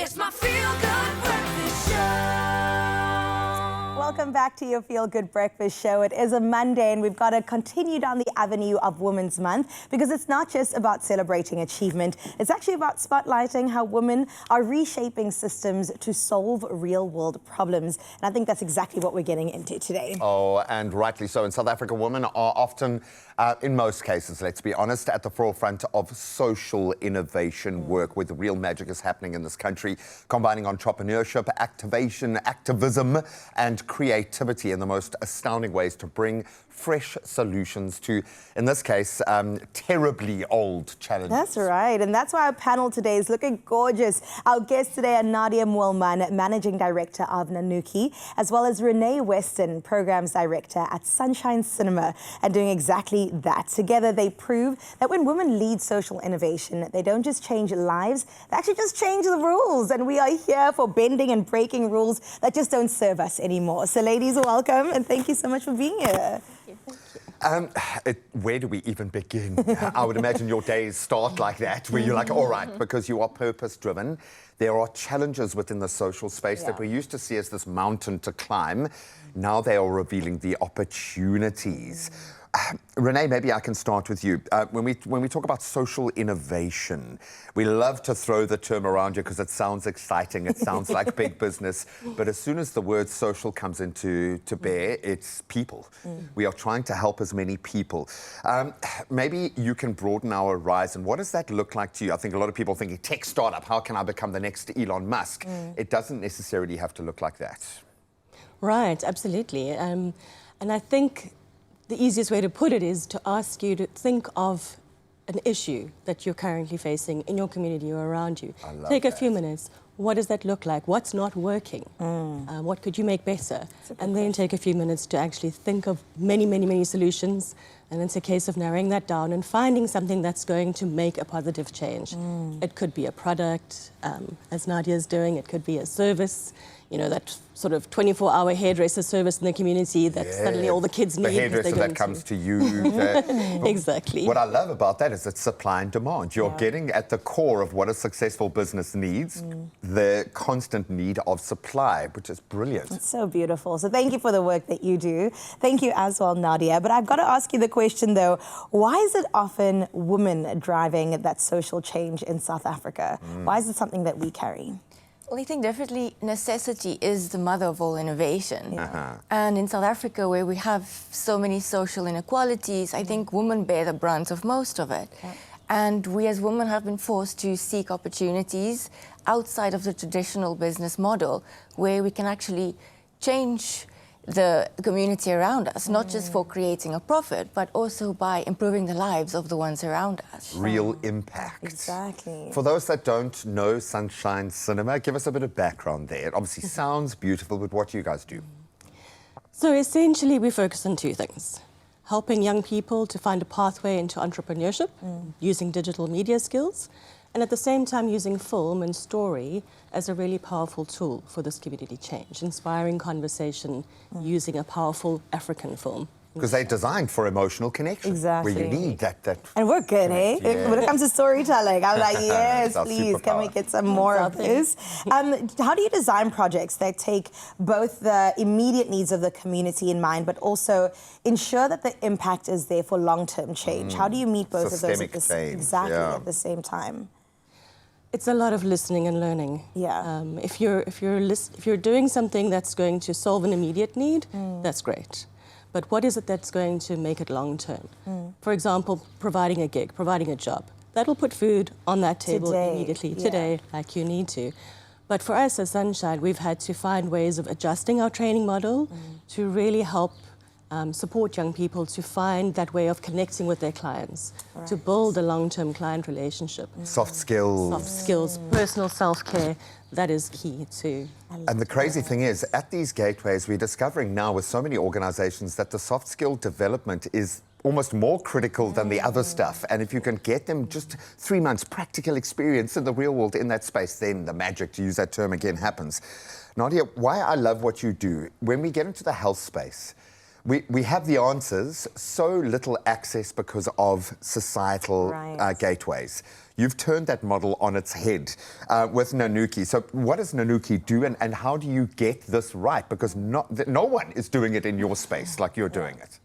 It's my feel-good breakfast show. Welcome back to your Feel Good Breakfast Show. It is a Monday and we've got to continue down the avenue of Women's Month because it's not just about celebrating achievement. It's actually about spotlighting how women are reshaping systems to solve real-world problems. And I think that's exactly what we're getting into today. Oh, and rightly so. In South Africa, women are often, in most cases, let's be honest, at the forefront of social innovation work where the real magic is happening in this country, combining entrepreneurship, activism, and creativity in the most astounding ways to bring fresh solutions to, in this case, terribly old challenges. That's right, and that's why our panel today is looking gorgeous. Our guests today are Nadia Mwilman, Managing Director of Nanuki, as well as Renee Weston, Programs Director at Sunshine Cinema, and doing exactly that. Together, they prove that when women lead social innovation, they don't just change lives, they actually just change the rules, and we are here for bending and breaking rules that just don't serve us anymore. So ladies, welcome, and thank you so much for being here. Where do we even begin? I would imagine your days start like that, where you're like, all right, because you are purpose-driven. There are challenges within the social space that we used to see as this mountain to climb. Now they are revealing the opportunities. Renee, maybe I can start with you. When we talk about social innovation, we love to throw the term around here because it sounds exciting, it sounds like big business, but as soon as the word social comes into bear, it's people. We are trying to help as many people. Maybe you can broaden our horizon. What does that look like to you? I think a lot of people are thinking tech startup, how can I become the next Elon Musk? It doesn't necessarily have to look like that. Right, absolutely. And I think the easiest way to put it is to ask you to think of an issue that you're currently facing in your community or around you. Take a few minutes. What does that look like? What's not working? What could you make better? And then take a few minutes to actually think of many, many, many solutions. And it's a case of narrowing that down and finding something that's going to make a positive change. It could be a product, as Nadia's doing. It could be a service. You know, that sort of 24-hour hairdresser service in the community that suddenly all the kids need. The hairdresser that comes to you. Exactly. What I love about that is it's supply and demand. You're getting at the core of what a successful business needs, the constant need of supply, which is brilliant. It's so beautiful. So thank you for the work that you do. Thank you as well, Nadia. But I've got to ask you the question, though, why is it often women driving that social change in South Africa? Why is it something that we carry? Well, I think definitely necessity is the mother of all innovation. And in South Africa, where we have so many social inequalities, I think women bear the brunt of most of it. And we as women have been forced to seek opportunities outside of the traditional business model, where we can actually change the community around us, not just for creating a profit, but also by improving the lives of the ones around us. Real impact. Exactly. For those that don't know Sunshine Cinema, give us a bit of background there. It obviously sounds beautiful, but what do you guys do? So essentially, we focus on two things. Helping young people to find a pathway into entrepreneurship using digital media skills, and at the same time using film and story as a really powerful tool for this community change, inspiring conversation using a powerful African film. Because they're designed for emotional connection. Exactly. Where you need that. And we're good, eh? Yeah. When it comes to storytelling, I'm like, yes, our please, can we superpower. get some more of this? How do you design projects that take both the immediate needs of the community in mind, but also ensure that the impact is there for long-term change? How do you meet both of those at Systemic the same time? It's a lot of listening and learning. Yeah. If you're doing something that's going to solve an immediate need, that's great. But what is it that's going to make it long term? For example, providing a gig, providing a job. That'll put food on that table immediately, today, like you need to. But for us as Sunshine, we've had to find ways of adjusting our training model to really help support young people to find that way of connecting with their clients, to build a long-term client relationship. Soft skills. Soft skills, personal self-care, that is key too. And the crazy thing is, at these gateways, we're discovering now with so many organizations that the soft skill development is almost more critical than the other stuff. And if you can get them just 3 months practical experience in the real world in that space, then the magic, to use that term again, happens. Nadia, why I love what you do, when we get into the health space, We have the answers, so little access because of societal gateways. You've turned that model on its head with Nanuki. So what does Nanuki do, and how do you get this right? Because no one is doing it in your space like you're doing it.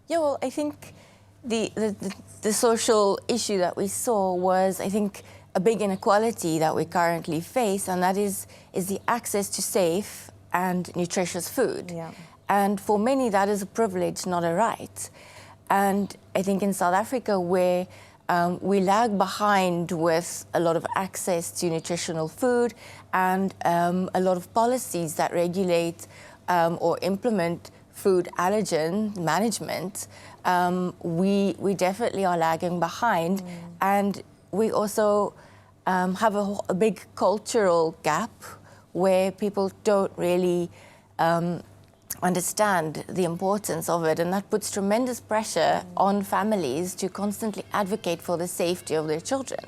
Yeah, well, I think the social issue that we saw was, I think, a big inequality that we currently face, and that is the access to safe and nutritious food. Yeah. And for many, that is a privilege, not a right. And I think in South Africa, where we lag behind with a lot of access to nutritional food and a lot of policies that regulate or implement food allergen management, we definitely are lagging behind. And we also have a big cultural gap where people don't really understand the importance of it, and that puts tremendous pressure on families to constantly advocate for the safety of their children.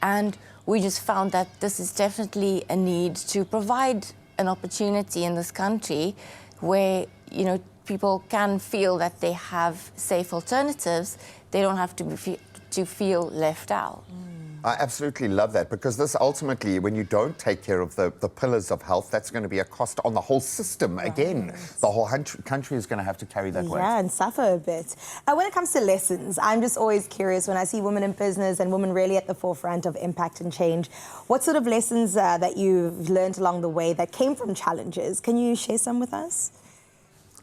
And we just found that this is definitely a need to provide an opportunity in this country where, you know, people can feel that they have safe alternatives. They don't have to feel left out. I absolutely love that, because this ultimately, when you don't take care of the pillars of health, that's going to be a cost on the whole system. Again, the whole country is going to have to carry that weight. Yeah, and suffer a bit. When it comes to lessons, I'm just always curious when I see women in business and women really at the forefront of impact and change. What sort of lessons that you've learned along the way that came from challenges? Can you share some with us?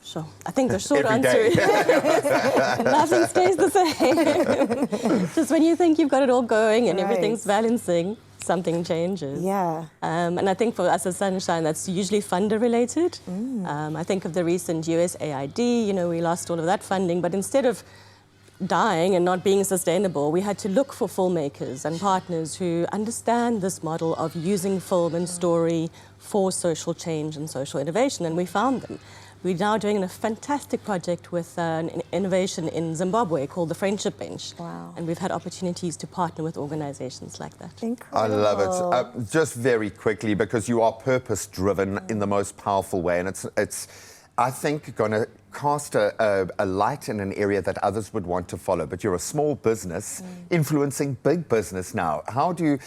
Sure. I think the short Every answer day. is nothing stays the same. Just when you think you've got it all going and everything's balancing, something changes. Yeah. And I think for us as Sunshine, that's usually funder related. I think of the recent USAID, you know, we lost all of that funding, but instead of dying and not being sustainable, we had to look for filmmakers and partners who understand this model of using film and story for social change and social innovation, and we found them. We're now doing a fantastic project with an innovation in Zimbabwe called the Friendship Bench. Wow. And we've had opportunities to partner with organizations like that. Incredible. I love it. Just very quickly, because you are purpose-driven in the most powerful way, and it's I think, going to cast a light in an area that others would want to follow. But you're a small business influencing big business now. How do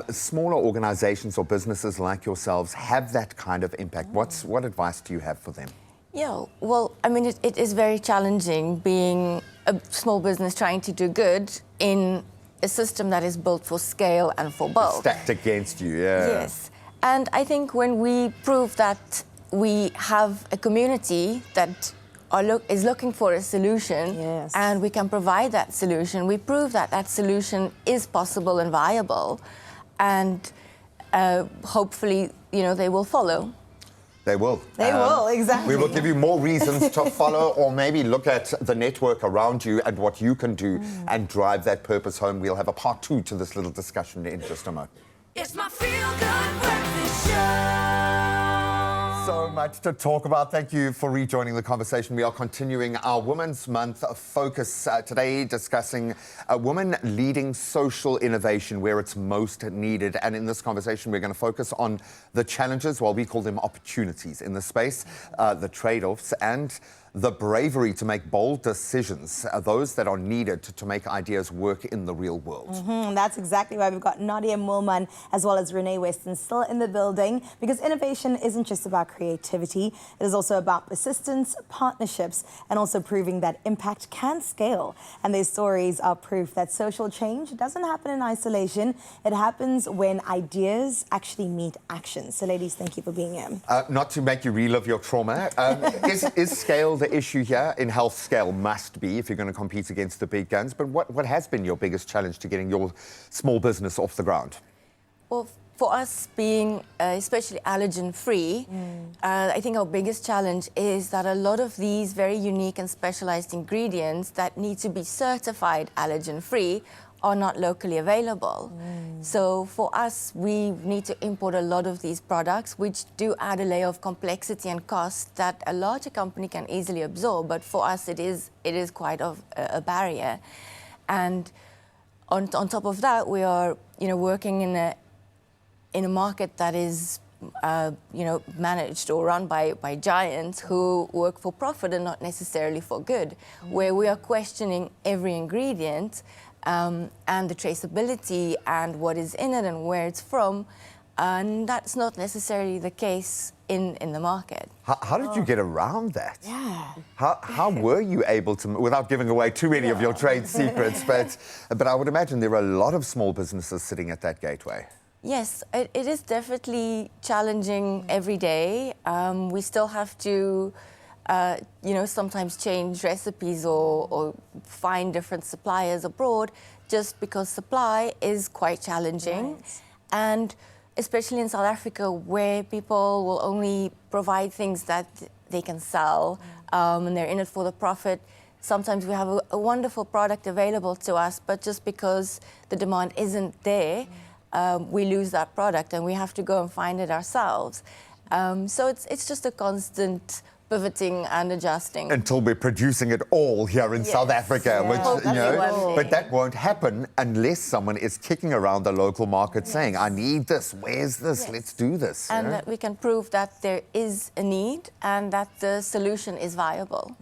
smaller organizations or businesses like yourselves have that kind of impact? What advice do you have for them? Yeah, well, I mean, it is very challenging being a small business trying to do good in a system that is built for scale and for bulk. Stacked against you, yeah. Yes. And I think when we prove that we have a community that is looking for a solution, and we can provide that solution, we prove that that solution is possible and viable, and hopefully, you know, they will follow. They will. They will, exactly. We will give you more reasons to follow, or maybe look at the network around you and what you can do and drive that purpose home. We'll have a part 2 to this little discussion in just a moment. It's my feel-good breakfast show. So much to talk about. Thank you for rejoining the conversation. We are continuing our Women's Month focus today, discussing a woman leading social innovation where it's most needed. And in this conversation, we're going to focus on the challenges, well, we call them opportunities in the space, the trade-offs, and the bravery to make bold decisions, those that are needed to make ideas work in the real world. That's exactly why we've got Nadia Mulman as well as Renee Weston still in the building, because innovation isn't just about creativity. It is also about persistence, partnerships, and also proving that impact can scale. And these stories are proof that social change doesn't happen in isolation. It happens when ideas actually meet action. So ladies, thank you for being here. Not to make you relive your trauma, is scale the issue here? In health, scale must be if you're going to compete against the big guns. But what has been your biggest challenge to getting your small business off the ground? Well, for us being especially allergen-free, I think our biggest challenge is that a lot of these very unique and specialized ingredients that need to be certified allergen-free are not locally available. So for us, we need to import a lot of these products, which do add a layer of complexity and cost that a larger company can easily absorb. But for us, it is quite a barrier. And on top of that, we are working in a market that is managed or run by giants who work for profit and not necessarily for good, where we are questioning every ingredient and the traceability and what is in it and where it's from. And that's not necessarily the case in the market. How did you get around that? Yeah. How were you able to, without giving away too many of your trade secrets, but I would imagine there are a lot of small businesses sitting at that gateway. Yes, it is definitely challenging every day. We still have to, sometimes change recipes or find different suppliers abroad just because supply is quite challenging. Right. And especially in South Africa, where people will only provide things that they can sell and they're in it for the profit. Sometimes we have a wonderful product available to us, but just because the demand isn't there, we lose that product and we have to go and find it ourselves. So it's just a constant pivoting and adjusting. Until we're producing it all here in South Africa, Yeah. which, Hopefully but that won't happen unless someone is kicking around the local market saying, I need this, where's this, Yes. let's do this. And that we can prove that there is a need and that the solution is viable.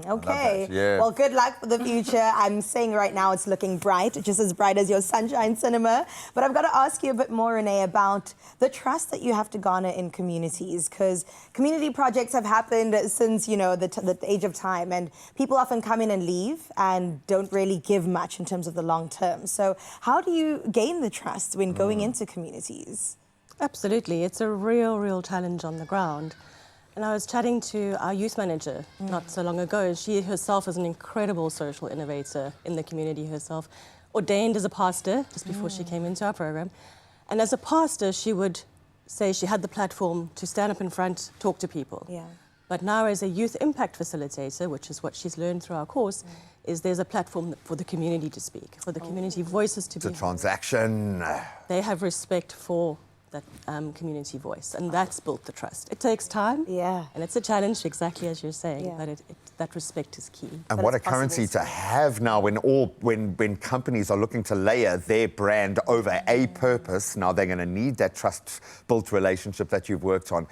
Okay. that, yeah. Well, good luck for the future. I'm saying right now it's looking bright, just as bright as your Sunshine Cinema. But I've got to ask you a bit more, Renee, about the trust that you have to garner in communities, because community projects have happened since, the age of time, and people often come in and leave and don't really give much in terms of the long term. So how do you gain the trust when going into communities? Absolutely. It's a real challenge on the ground. And I was chatting to our youth manager not so long ago. She herself is an incredible social innovator in the community herself, ordained as a pastor just before she came into our program. And as a pastor, she would say she had the platform to stand up in front, talk to people. Yeah. But now as a youth impact facilitator, which is what she's learned through our course, is there's a platform for the community to speak, for the community voices to It's a be heard. transaction. They have respect for that community voice, and that's built the trust. It takes time, Yeah. and it's a challenge, exactly as you're saying, Yeah. but that respect is key. And But what a it's possible currency still. to have now when companies are looking to layer their brand over a purpose. Now they're going to need that trust-built relationship that you've worked on.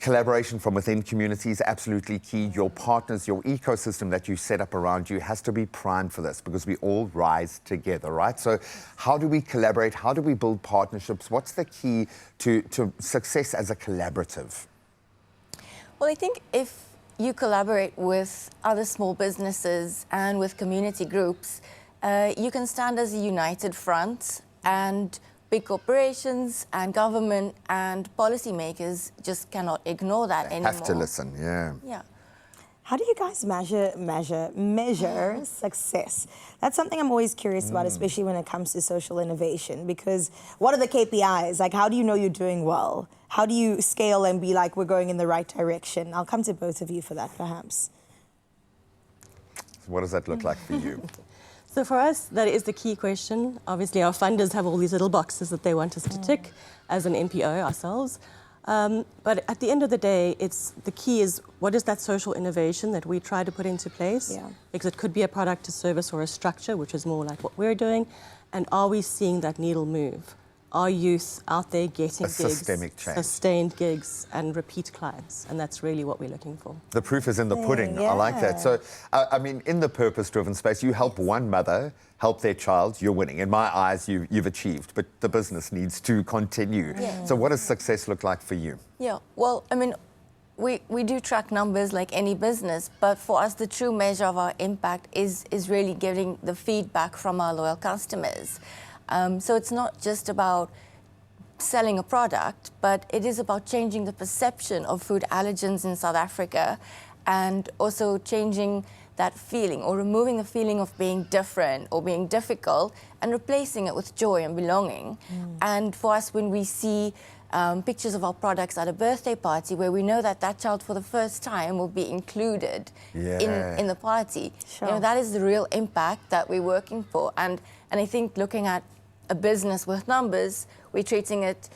Collaboration from within communities, absolutely key. Your partners, your ecosystem that you set up around you has to be primed for this because we all rise together, right? So how do we collaborate? How do we build partnerships? What's the key to success as a collaborative? Well, I think if you collaborate with other small businesses and with community groups, you can stand as a united front, and big corporations and government and policymakers just cannot ignore that anymore. Have to listen, yeah. Yeah. How do you guys measure success? That's something I'm always curious about, especially when it comes to social innovation, because what are the KPIs? Like, how do you know you're doing well? How do you scale and be like, we're going in the right direction? I'll come to both of you for that, perhaps. So what does that look like for you? So for us, that is the key question. Obviously, our funders have all these little boxes that they want us to tick as an NPO ourselves. But at the end of the day, the key is what is that social innovation that we try to put into place? Yeah. Because it could be a product, a service, or a structure, which is more like what we're doing. And are we seeing that needle move? Are youth out there getting A gigs, systemic change. sustained gigs, and repeat clients? And that's really what we're looking for. The proof is in the pudding. I like that. So, I mean, in the purpose-driven space, you help one mother help their child, you're winning. In my eyes, you've achieved, but the business needs to continue. Yeah. So what does success look like for you? Yeah, well, I mean, we do track numbers like any business, but for us, the true measure of our impact is really getting the feedback from our loyal customers. So it's not just about selling a product, but it is about changing the perception of food allergens in South Africa, and also changing that feeling or removing the feeling of being different or being difficult and replacing it with joy and belonging. And for us, when we see pictures of our products at a birthday party where we know that that child for the first time will be included in the party, Sure. that is the real impact that we're working for. And I think looking at a business with numbers, we're treating it,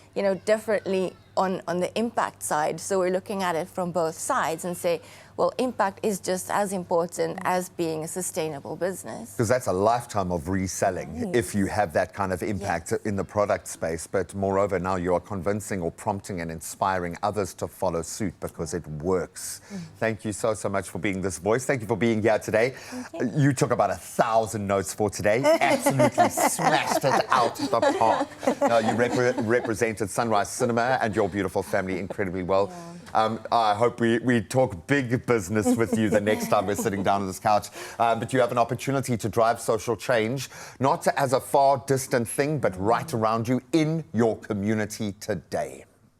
differently on the impact side. So we're looking at it from both sides and say, well, impact is just as important as being a sustainable business. Because that's a lifetime of reselling if you have that kind of impact in the product space. But moreover, now you are convincing or prompting and inspiring others to follow suit because it works. Thank you so much for being this voice. Thank you for being here today. You took about 1,000 notes for today. Absolutely smashed it out the park. You represented Sunrise Cinema and your beautiful family incredibly well. I hope we talk big business with you the next time we're sitting down on this couch. But you have an opportunity to drive social change, not as a far distant thing, but right around you in your community today.